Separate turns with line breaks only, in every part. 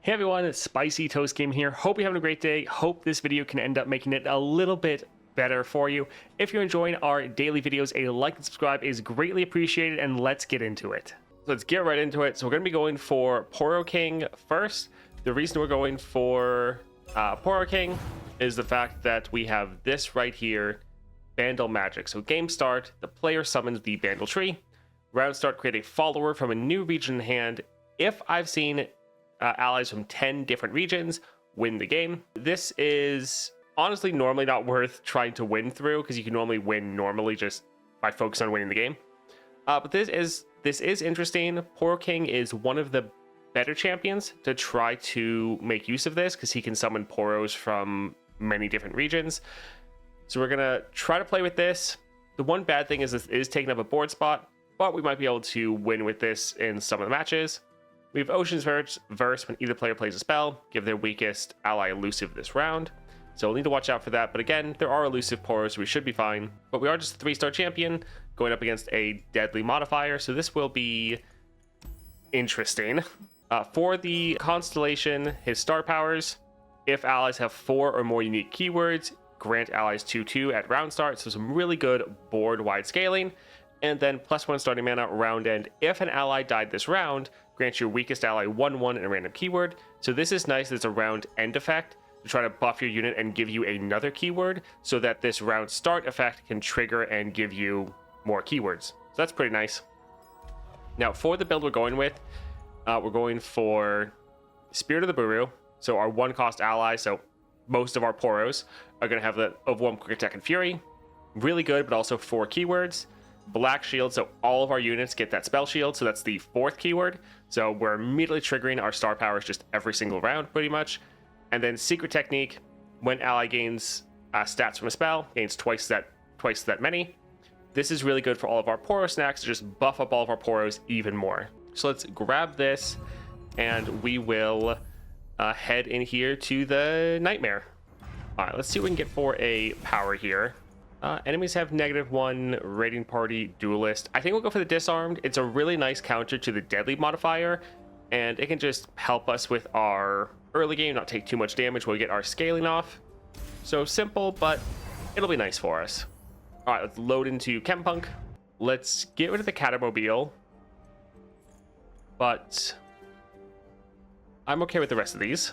Hey everyone, it's Spicy Toast Game here. Hope you're having a great day. Hope this video can end up making it a little bit better for you. If you're enjoying our daily videos, a like and subscribe is greatly appreciated, and let's get into it. So let's get right into it. So we're going to be going for Poro King first. The reason we're going for Poro King is the fact that we have this right here, Bandle magic. So game start, the player summons the Bandle tree. Round start, create a follower from a new region in hand. If I've seen allies from 10 different regions, win the game. This is honestly normally not worth trying to win through, because you can normally win just by focusing on winning the game. But this is interesting. Poro King is one of the better champions to try to make use of this, because he can summon Poros from many different regions. So we're gonna try to play with this. The one bad thing is this is taking up a board spot, but we might be able to win with this in some of the matches. We have Ocean's Verse when either player plays a spell, give their weakest ally elusive this round. So we'll need to watch out for that. But again, there are elusive Poros, so we should be fine. But we are just a 3-star champion going up against a deadly modifier. So this will be interesting. For the Constellation, his star powers, if allies have 4 or more unique keywords, grant allies 2/2 at round start. So some really good board-wide scaling. And then +1 starting mana round end. If an ally died this round, grant your weakest ally 1/1 and a random keyword. So this is nice. It's a round end effect to try to buff your unit and give you another keyword, so that this round start effect can trigger and give you more keywords. So that's pretty nice. Now for the build we're going with, we're going for Spirit of the Buru. So our 1-cost ally, so most of our Poros are going to have the Overwhelm, Quick Attack, and Fury. Really good, but also 4 keywords. Black Shield, so all of our units get that spell shield, so that's the 4th keyword. So we're immediately triggering our star powers just every single round, pretty much. And then Secret Technique, when ally gains stats from a spell, gains twice that many. This is really good for all of our Poro snacks to just buff up all of our Poros even more. So let's grab this, and we will head in here to the Nightmare. All right, let's see what we can get for a power here. Enemies have -1, raiding party, duelist. I think we'll go for the disarmed. It's a really nice counter to the deadly modifier, and it can just help us with our early game, not take too much damage while we get our scaling off. So simple, but it'll be nice for us. All right, let's load into Chempunk. Let's get rid of the Catamobile, but I'm okay with the rest of these.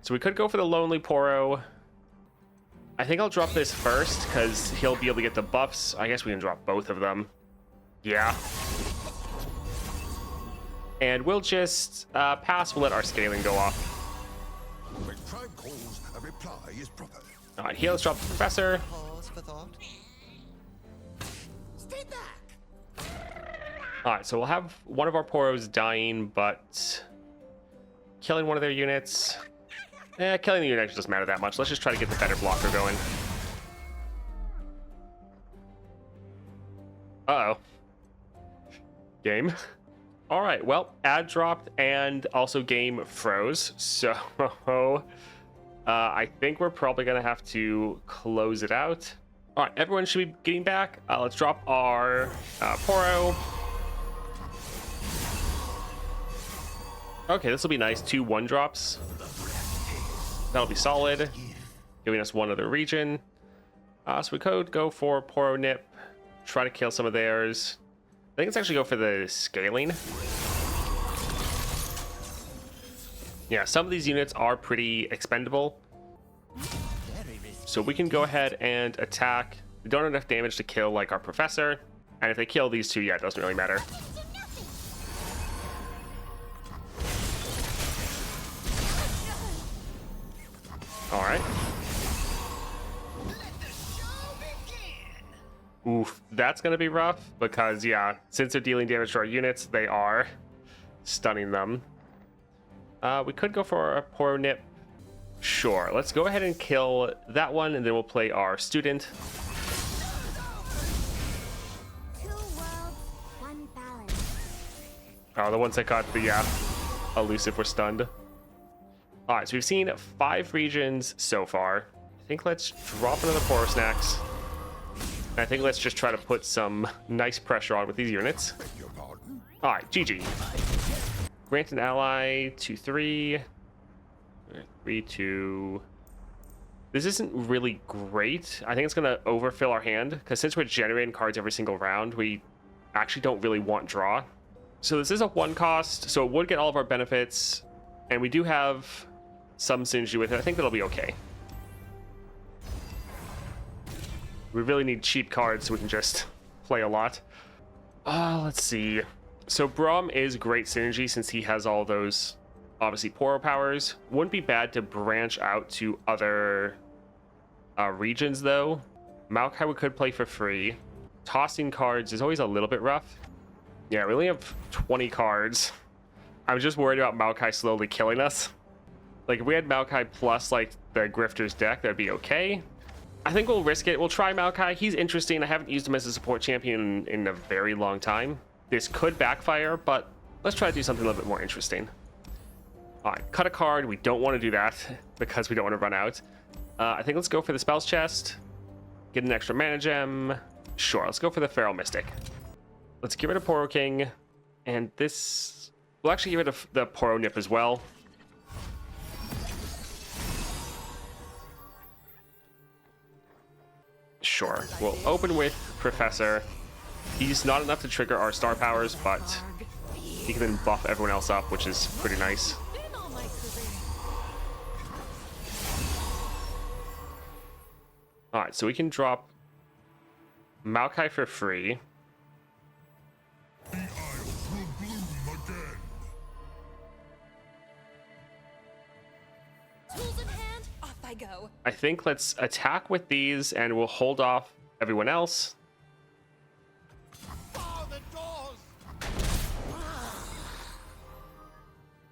So we could go for the Lonely Poro. I think I'll drop this first, because he'll be able to get the buffs. I guess we can drop both of them. Yeah. And we'll just pass. We'll let our scaling go off.
When tribe calls, a reply is proper.
All right, here, let's drop the Professor.
Pause for thought. Stay back.
All right, so we'll have one of our Poros dying, but killing one of their units. Killing the unit actually doesn't matter that much. Let's just try to get the better blocker going. Uh-oh. Game. All right, well, ad dropped and also game froze. So I think we're probably going to have to close it out. All right, everyone should be getting back. Let's drop our Poro. Okay, this will be nice. 2 1-drops. That'll be solid, giving us one other region. So we could go for Poro Nip, try to kill some of theirs. I think let's actually go for the scaling. Yeah, some of these units are pretty expendable. So we can go ahead and attack. We don't have enough damage to kill like our Professor. And if they kill these two, yeah, it doesn't really matter. All right. Oof, that's going to be rough, because, yeah, since they're dealing damage to our units, they are stunning them. We could go for a Poro Nip. Sure, let's go ahead and kill that one, and then we'll play our student. Oh, the ones that got the elusive were stunned. All right, so we've seen 5 regions so far. I think let's drop another Poro Snacks. I think let's just try to put some nice pressure on with these units.
Beg your pardon?
All right, GG. Grant an ally 2/3. 3/2. This isn't really great. I think it's going to overfill our hand because since we're generating cards every single round, we actually don't really want draw. So this is a 1 cost, so it would get all of our benefits, and we do have some synergy with it. I think that'll be okay. We really need cheap cards so we can just play a lot. Let's see. So Braum is great synergy since he has all those, obviously, Poro powers. Wouldn't be bad to branch out to other regions, though. Maokai we could play for free. Tossing cards is always a little bit rough. Yeah, we only have 20 cards. I'm just worried about Maokai slowly killing us. Like, if we had Maokai plus, like, the Grifter's deck, that'd be okay. I think we'll risk it. We'll try Maokai. He's interesting. I haven't used him as a support champion in a very long time. This could backfire, but let's try to do something a little bit more interesting. All right, cut a card. We don't want to do that because we don't want to run out. I think let's go for the spells chest. Get an extra mana gem. Sure, let's go for the Feral Mystic. Let's get rid of Poro King. And this... We'll actually get rid of the Poro Nip as well. Sure, we'll open with Professor. He's not enough to trigger our star powers, but he can then buff everyone else up, which is pretty nice. Alright, so we can drop Maokai for free.
The Isles will bloom again.
Tools in hand, off I go.
I think let's attack with these and we'll hold off everyone else.
Bar the doors!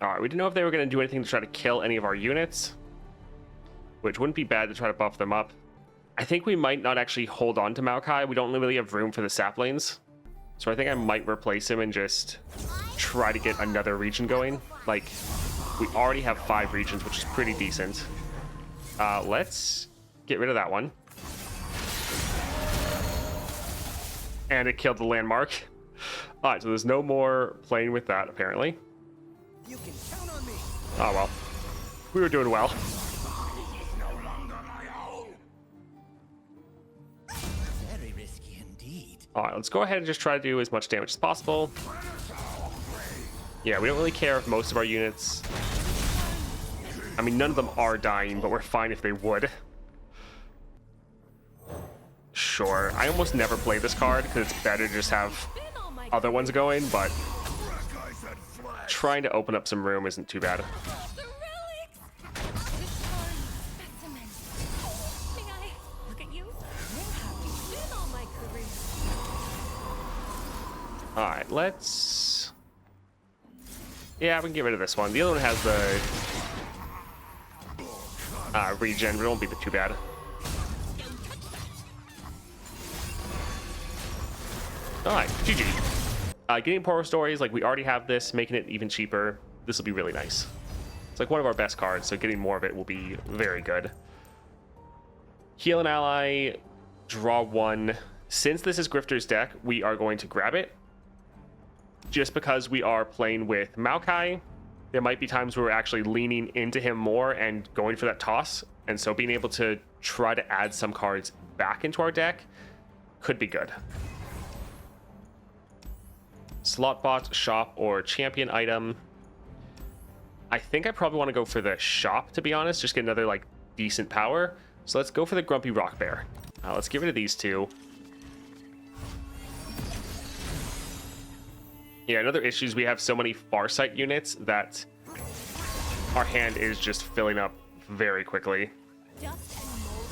Alright, we didn't know if they were going to do anything to try to kill any of our units, which wouldn't be bad to try to buff them up. I think we might not actually hold on to Maokai. We don't really have room for the saplings. So I think I might replace him and just try to get another region going. Like, we already have 5 regions, which is pretty decent. Let's get rid of that one. And it killed the landmark. Alright, so there's no more playing with that, apparently.
You can count on me.
Oh well. We were doing well.
Very risky indeed.
Alright, let's go ahead and just try to do as much damage as possible. Yeah, we don't really care if most of our units... I mean, none of them are dying, but we're fine if they would. Sure. I almost never play this card because it's better to just have other ones going, but trying to open up some room isn't too bad.
The relics! This one, specimen. May I look at you? Where have you been all my career?
Alright, let's... Yeah, we can get rid of this one. The other one has the... regen, but it won't be too bad. Alright, GG. Getting Poro Stories, like we already have this, making it even cheaper. This will be really nice. It's like one of our best cards, so getting more of it will be very good. Heal an ally, draw 1. Since this is Grifter's deck, we are going to grab it. Just because we are playing with Maokai, there might be times where we're actually leaning into him more and going for that toss. And so being able to try to add some cards back into our deck could be good. Slot bot, shop, or champion item. I think I probably want to go for the shop, to be honest. Just get another, like, decent power. So let's go for the Grumpy Rock Bear. Let's get rid of these 2. Yeah, another issue is we have so many Farsight units that our hand is just filling up very quickly.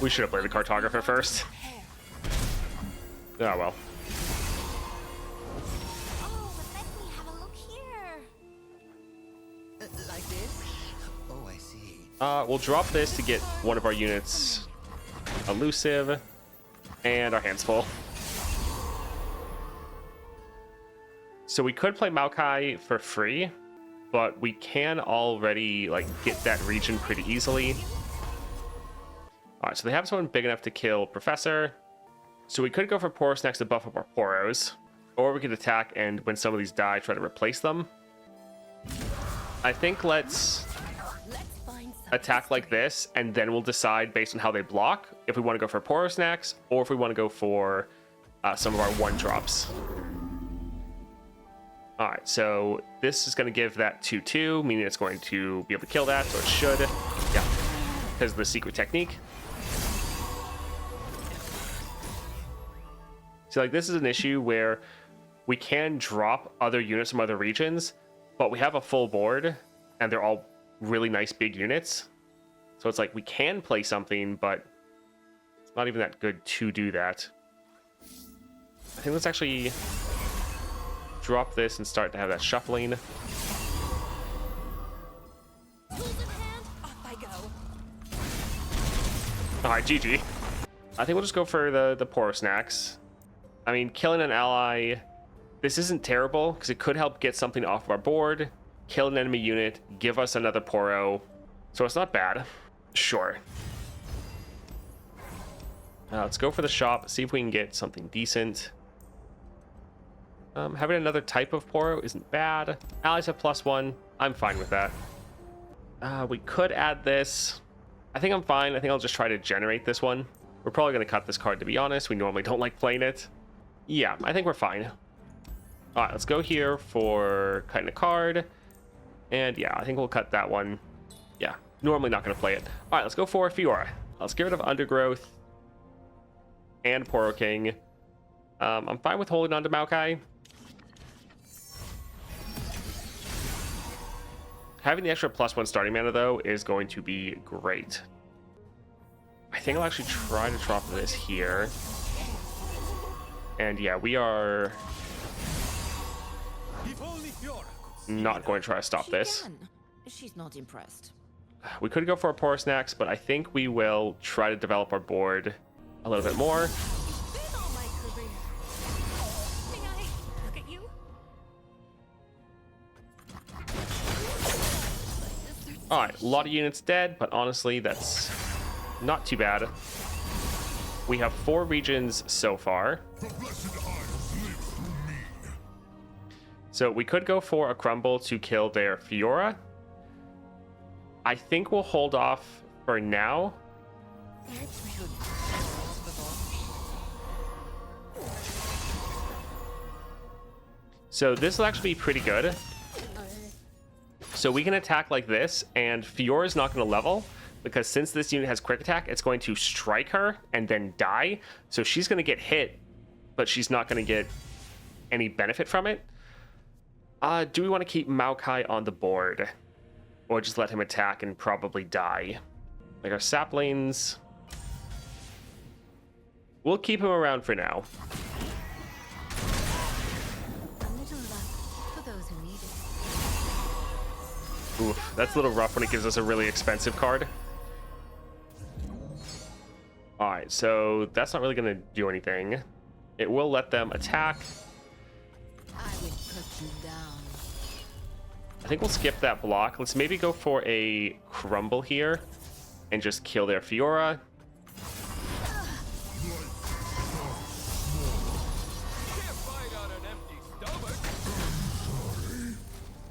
We should have played the Cartographer first. Oh well.
Oh, but let me have a look here.
Like this? Oh, I see.
We'll drop this to get one of our units elusive, and our hands full. So we could play Maokai for free, but we can already like get that region pretty easily. All right, so they have someone big enough to kill Professor. So we could go for Poro Snacks to buff up our Poros, or we could attack and when some of these die, try to replace them. I think let's attack like this, and then we'll decide based on how they block if we want to go for Poro Snacks or if we want to go for some of our 1-drops. All right, so this is going to give that 2/2, meaning it's going to be able to kill that, so it should. Yeah, because of the secret technique. So like this is an issue where we can drop other units from other regions, but we have a full board and they're all really nice big units. So it's like we can play something, but it's not even that good to do that. I think let's actually drop this and start to have that shuffling.
Tools in hand, off I go.
All right, GG. I think we'll just go for the Poro Snacks. I mean, killing an ally, this isn't terrible because it could help get something off of our board, kill an enemy unit, give us another Poro. So it's not bad. Sure. Let's go for the shop, see if we can get something decent. Having another type of Poro isn't bad. Allies have +1. I'm fine with that. We could add this. I think I'm fine. I think I'll just try to generate this one. We're probably going to cut this card, to be honest. We normally don't like playing it. Yeah, I think we're fine. All right, let's go here for cutting a card. And yeah, I think we'll cut that one. Yeah, normally not going to play it. All right, let's go for Fiora. Let's get rid of Undergrowth and Poro King. I'm fine with holding on to Maokai. Having the extra +1 starting mana, though, is going to be great. I think I'll actually try to drop this here. And yeah, we are not going to try to stop this.
She's not impressed.
We could go for a Poro Snacks, but I think we will try to develop our board a little bit more.
Been all my career. May I look at you?
All right, a lot of units dead, but honestly, that's not too bad. We have 4 regions so far.
The blessed eyes live through me.
So we could go for a Crumble to kill their Fiora. I think we'll hold off for now.
Perhaps we should.
So this will actually be pretty good. So we can attack like this, and Fiora's not going to level, because since this unit has quick attack, it's going to strike her and then die. So she's going to get hit, but she's not going to get any benefit from it. Do we want to keep Maokai on the board? Or just let him attack and probably die? Like our saplings. We'll keep him around for now.
A little luck for those who need it.
Oof, that's a little rough when it gives us a really expensive card. Alright, so that's not really going to do anything. It will let them attack.
I would put you down.
I think we'll skip that block. Let's maybe go for a Crumble here and just kill their Fiora.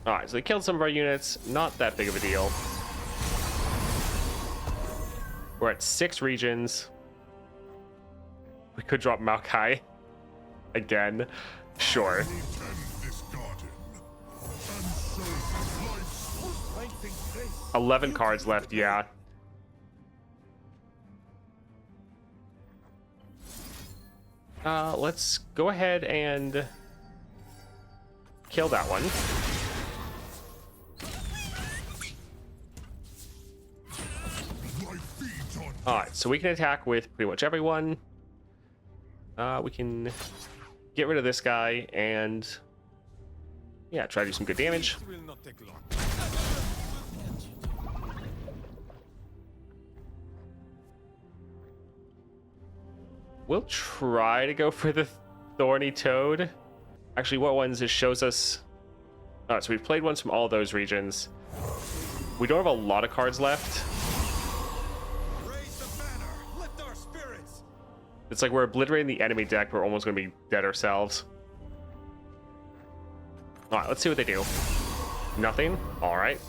Alright, so they killed some of our units. Not that big of a deal. We're at 6 regions. We could drop Maokai again. Sure. 11 cards left, yeah. Let's go ahead and kill that one. Alright, so we can attack with pretty much everyone. We can get rid of this guy and yeah, try to do some good damage. We'll try to go for the Thorny Toad. Actually, what ones it shows us? Oh, so we've played ones from all those regions. We don't have a lot of cards left.
Raise the banner, lift our spirits.
It's like we're obliterating the enemy deck, we're almost going to be dead ourselves. Alright, let's see what they do. Nothing? Alright.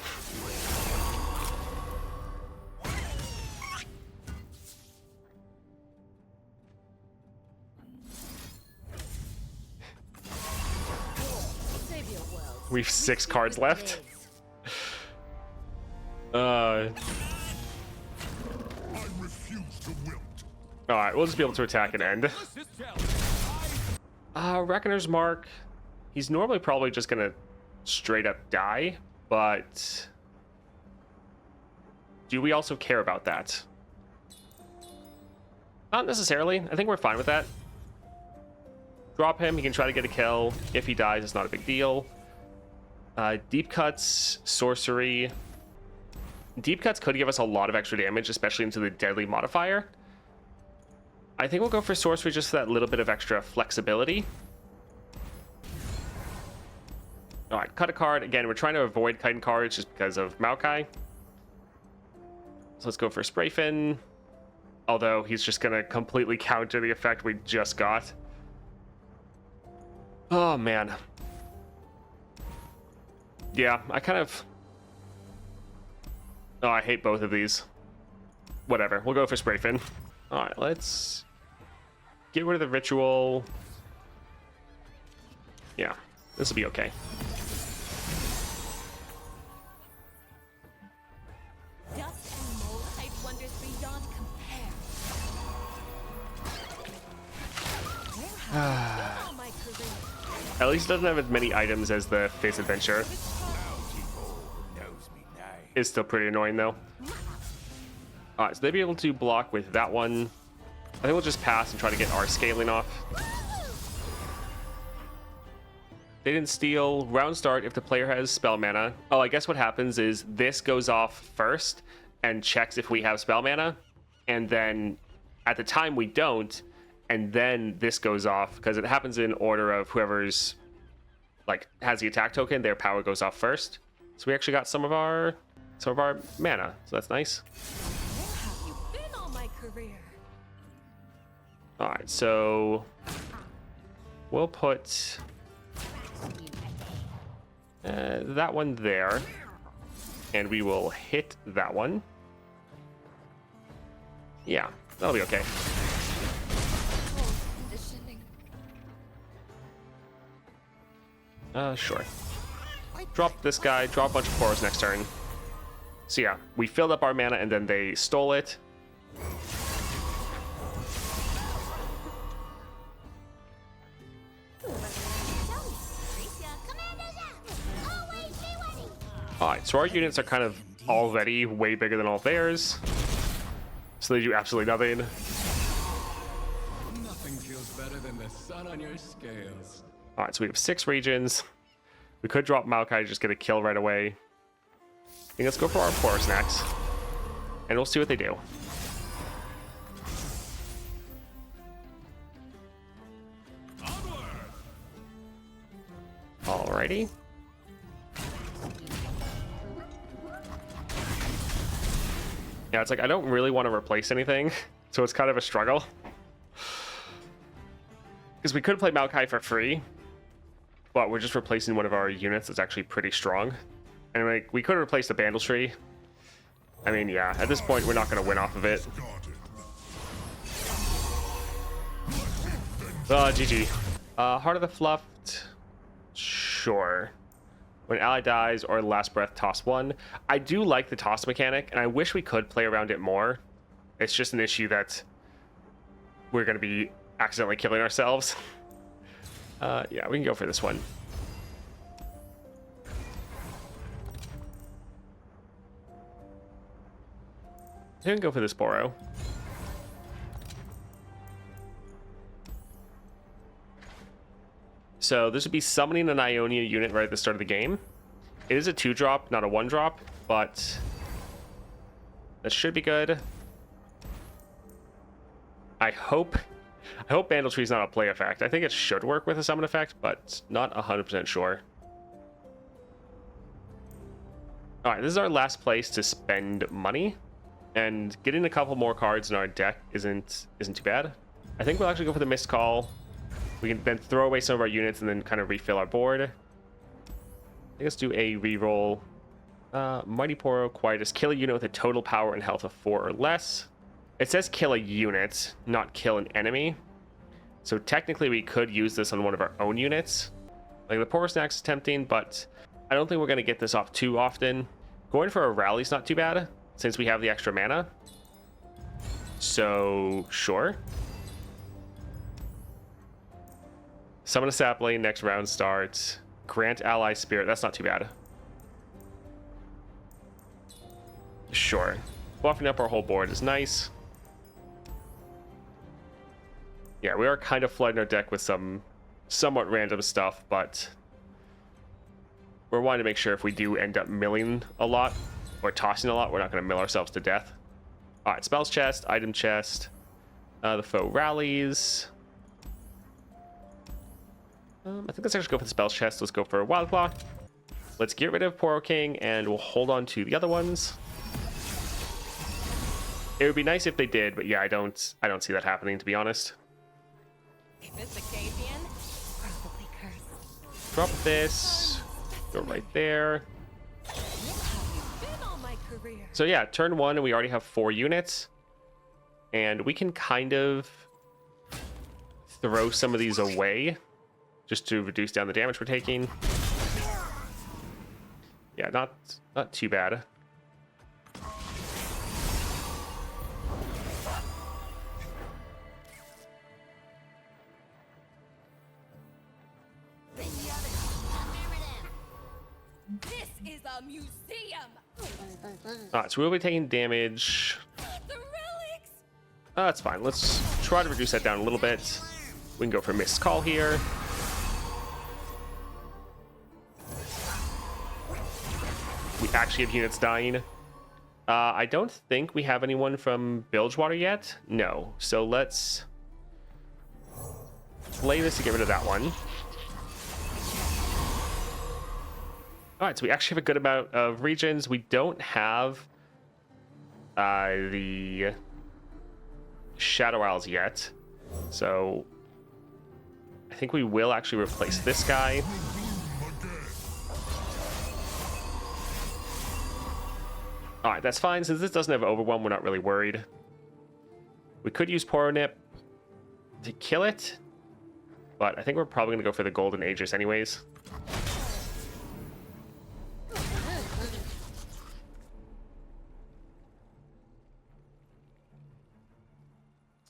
Save your world.
We've 6 cards left.
I refuse to wilt.
Alright, we'll just be able to attack and end. Reckoner's Mark. He's normally probably just gonna straight up die, but do we also care about that? Not necessarily. I think we're fine with that. Drop him, he can try to get a kill. If he dies, it's not a big deal. Deep Cuts, Sorcery. Deep Cuts could give us a lot of extra damage, especially into the deadly modifier. I think we'll go for Sorcery just for that little bit of extra flexibility. Alright, cut a card. Again, we're trying to avoid cutting cards just because of Maokai. So let's go for Spray Fin. Although he's just going to completely counter the effect we just got. Oh, man. Yeah, I kind of... Oh, I hate both of these. Whatever, we'll go for Spray Fin. Alright, let's get rid of the ritual. Yeah, this will be okay.
Dust and mold hide wonders beyond compare. Where have you been all my career?
At least it doesn't have as many items as the Face Adventure. Is still pretty annoying though. Alright, so they'll be able to block with that one. I think we'll just pass and try to get our scaling off. They didn't steal. Round start if the player has spell mana. Oh, I guess what happens is this goes off first and checks if we have spell mana. And then at the time we don't. And then this goes off because it happens in order of whoever's like has the attack token. Their power goes off first. So we actually got some of our mana. So that's nice.
Where have you been all my career?
All right, so we'll put that one there, and we will hit that one. Yeah, that'll be okay.
Conditioning.
Sure. Drop this guy, drop a bunch of Poros next turn. So yeah, we filled up our mana and then they stole it. Alright, so our units are kind of already way bigger than all theirs. So they do absolutely nothing.
Nothing feels better than the sun on your scales.
Alright, so we have 6 regions. We could drop Maokai, just get a kill right away. I think let's go for our Poros next. And we'll see what they do. Alrighty. Yeah, it's like I don't really want to replace anything, so it's kind of a struggle. Because we could play Maokai for free, but we're just replacing one of our units that's actually pretty strong. And like, we could replace the Bandle tree. I mean, yeah, at this point, we're not going to win off of it. GG. Heart of the Fluffed. Sure. When ally dies or last breath, toss 1. I do like the toss mechanic, and I wish we could play around it more. It's just an issue that we're going to be accidentally killing ourselves. Yeah, we can go for this one. We can go for this Poro. So this would be summoning an Ionia unit right at the start of the game. It is a 2-drop, not a 1-drop, but that should be good. I hope Bandle Tree is not a play effect. I think it should work with a summon effect, but not 100% sure. All right, this is our last place to spend money, and getting a couple more cards in our deck isn't too bad. I think we'll actually go for the missed call. We can then throw away some of our units and then kind of refill our board. I think let's do a reroll. Mighty Poro, Quietus. Kill a unit with a total power and health of 4 or less. It says kill a unit, not kill an enemy. So technically we could use this on one of our own units. Like the Poro Snacks is tempting, but I don't think we're going to get this off too often. Going for a rally's not too bad, since we have the extra mana. So, sure. Summon a sapling, next round starts. Grant ally spirit, that's not too bad. Sure. Buffing up our whole board is nice. Yeah, we are kind of flooding our deck with some somewhat random stuff, but we're wanting to make sure if we do end up milling a lot or tossing a lot, we're not going to mill ourselves to death. All right, spells chest, item chest, the foe rallies. I think let's actually go for the spells chest. Let's go for a Wild Claw. Let's get rid of Poro King, and we'll hold on to the other ones. It would be nice if they did, but yeah, I don't see that happening, to be honest.
If it's Acavian, probably cursed.
Drop this. Go right there.
Look how you've been all my career.
So yeah, turn 1, and we already have 4 units. And we can kind of throw some of these away just to reduce down the damage we're taking. Yeah, not too bad.
This is a museum.
Alright, so we'll be taking damage.
The relics.
That's fine. Let's try to reduce that down a little bit. We can go for Missed Call here. We actually have units dying. I don't think we have anyone from Bilgewater yet. No. So let's play this to get rid of that one. Alright, so we actually have a good amount of regions. We don't have the Shadow Owls yet. So I think we will actually replace this guy. Alright, that's fine. Since this doesn't have Overwhelm, we're not really worried. We could use Poro Nip to kill it, but I think we're probably going to go for the Golden Aegis anyways.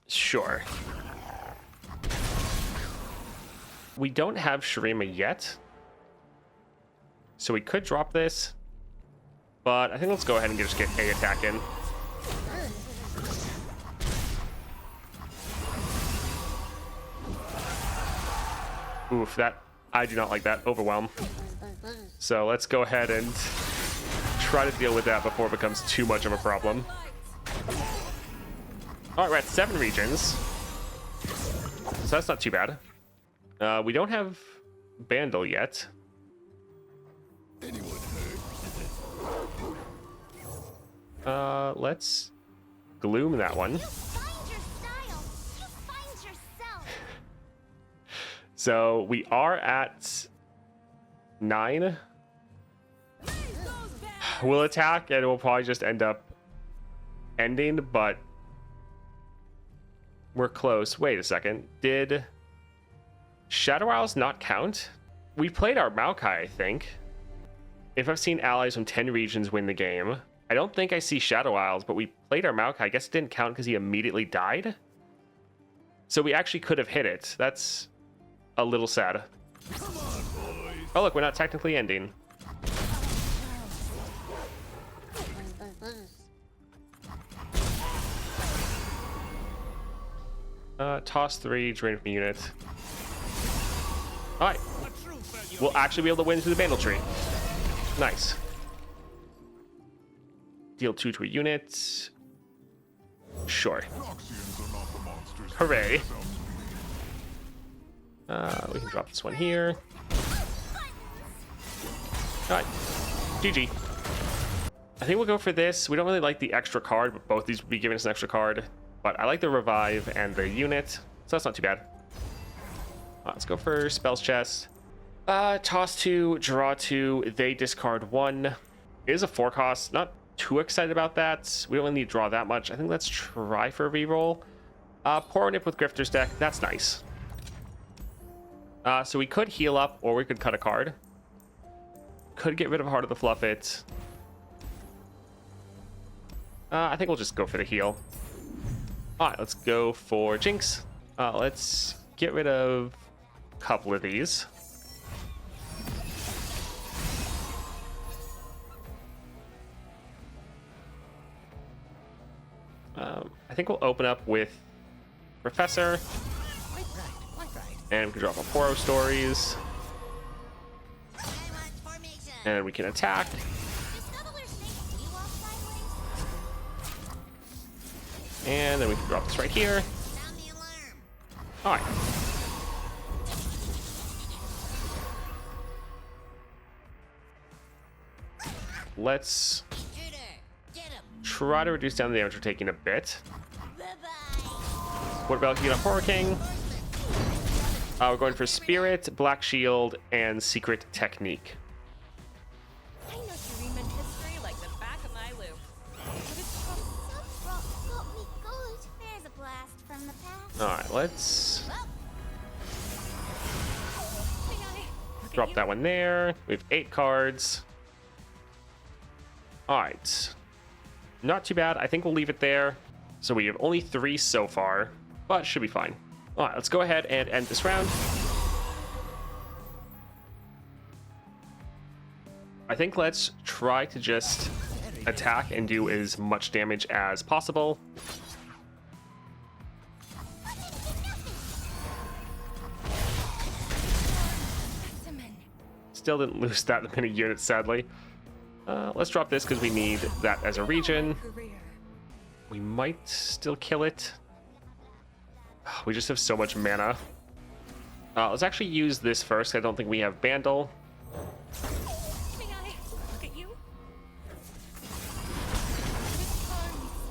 Sure. We don't have Shurima yet, so we could drop this. But I think let's go ahead and just get A attack in. Oof, I do not like that. Overwhelm. So let's go ahead and try to deal with that before it becomes too much of a problem. Alright, we're at 7 regions. So that's not too bad. We don't have Bandle yet. Let's Gloom that one.
Find your style. Just find yourself.
So we are at 9. We'll attack and we'll probably just end up ending, but we're close. Wait a second. Did Shadow Owls not count? We played our Maokai, I think. If I've seen allies from 10 regions win the game, I don't think I see Shadow Owls, but we played our Maokai. I guess it didn't count because he immediately died. So we actually could have hit it. That's a little sad. Oh, look, we're not technically ending. Toss 3, drain from unit. Alright. We'll actually be able to win through the Bandle tree. Nice. Deal 2 to a unit. Sure. Hooray. We can drop this one here. Alright. GG. I think we'll go for this. We don't really like the extra card, but both these would be giving us an extra card. But I like the revive and the unit. so that's not too bad. Let's go for spells chest. Toss 2, draw 2, they discard 1. It is a 4 cost, not too excited about that. We don't really need to draw that much. I think let's try for a reroll. Poro Nip with Grifter's deck, that's nice. So we could heal up, or we could cut a card. Could get rid of Heart of the Fluffit. I think we'll just go for the heal. Alright, let's go for Jinx. Let's get rid of a couple of these. I think we'll open up with Professor.
Quite right.
And we can drop a Poro Stories. And we can attack. And then we can drop this right here. Alright. Let's try to reduce down the damage we're taking a bit. What about healing up Poro King? We're going for Spirit, Black Shield, and Secret Technique.
I know refinement history like the back of my loop. But it's
Got me good. There's a blast from the past.
Alright, let's
May I?
drop that one there. We have 8 cards. Alright. Not too bad. I think we'll leave it there. So we have only 3 so far, but should be fine. Alright, let's go ahead and end this round. I think let's try to just attack and do as much damage as possible. Still didn't lose that many units, sadly. Let's drop this because we need that as a region. We might still kill it. We just have so much mana. Let's actually use this first. I don't think we have Bandle.
May I look at you?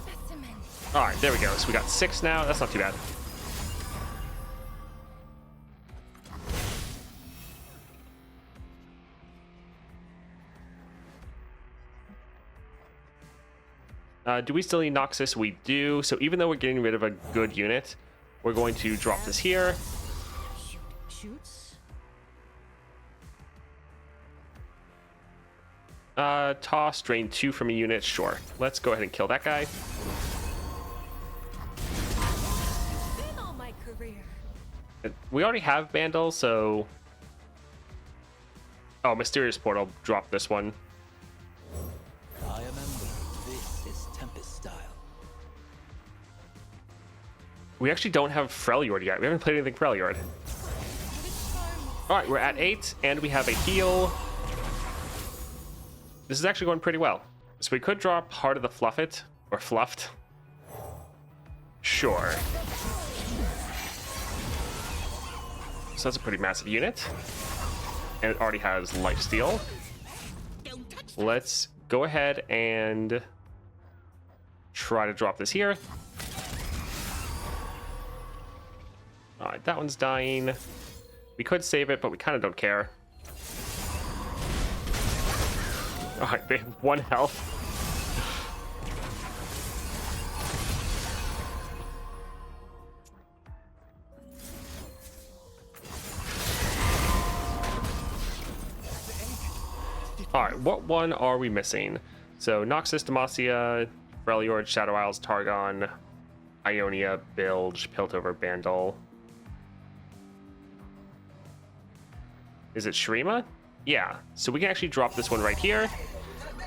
Specimen.
All right, there we go. So we got 6 now. That's not too bad. Do we still need Noxus? We do. So even though we're getting rid of a good unit, we're going to drop this here.
Shoots?
Toss, drain 2 from a unit. Sure. Let's go ahead and kill that guy.
Been all my career.
We already have Bandle, so... Oh, Mysterious Portal. Drop this one.
I remember. This is Tempest style.
We actually don't have Freljord yet. We haven't played anything Freljord. Alright, we're at 8, and we have a heal. This is actually going pretty well. So we could drop Heart of the Fluffit, or Fluffed. Sure. So that's a pretty massive unit. And it already has Lifesteal. Let's go ahead and try to drop this here. Alright, that one's dying. We could save it, but we kind of don't care. Alright, they have 1 health. Alright, what one are we missing? So, Noxus, Demacia, Freljord, Shadow Isles, Targon, Ionia, Bilge, Piltover, Bandle. Is it Shrima? Yeah, so we can actually drop this one right here.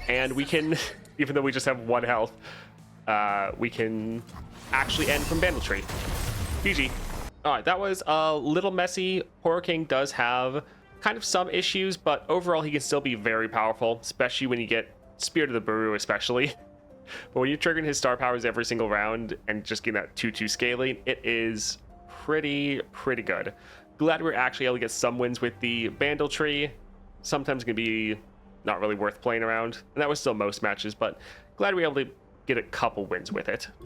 And we can, even though we just have 1 health, we can actually end from Bandle Tree. GG. Alright, that was a little messy. Poro King does have kind of some issues, but overall he can still be very powerful, especially when you get Spirit of the Baru especially. But when you're triggering his star powers every single round and just getting that 2-2 scaling, it is pretty good. Glad we're actually able to get some wins with the Bandle Tree. Sometimes it can be not really worth playing around, and that was still most matches, but glad we were able to get a couple wins with it.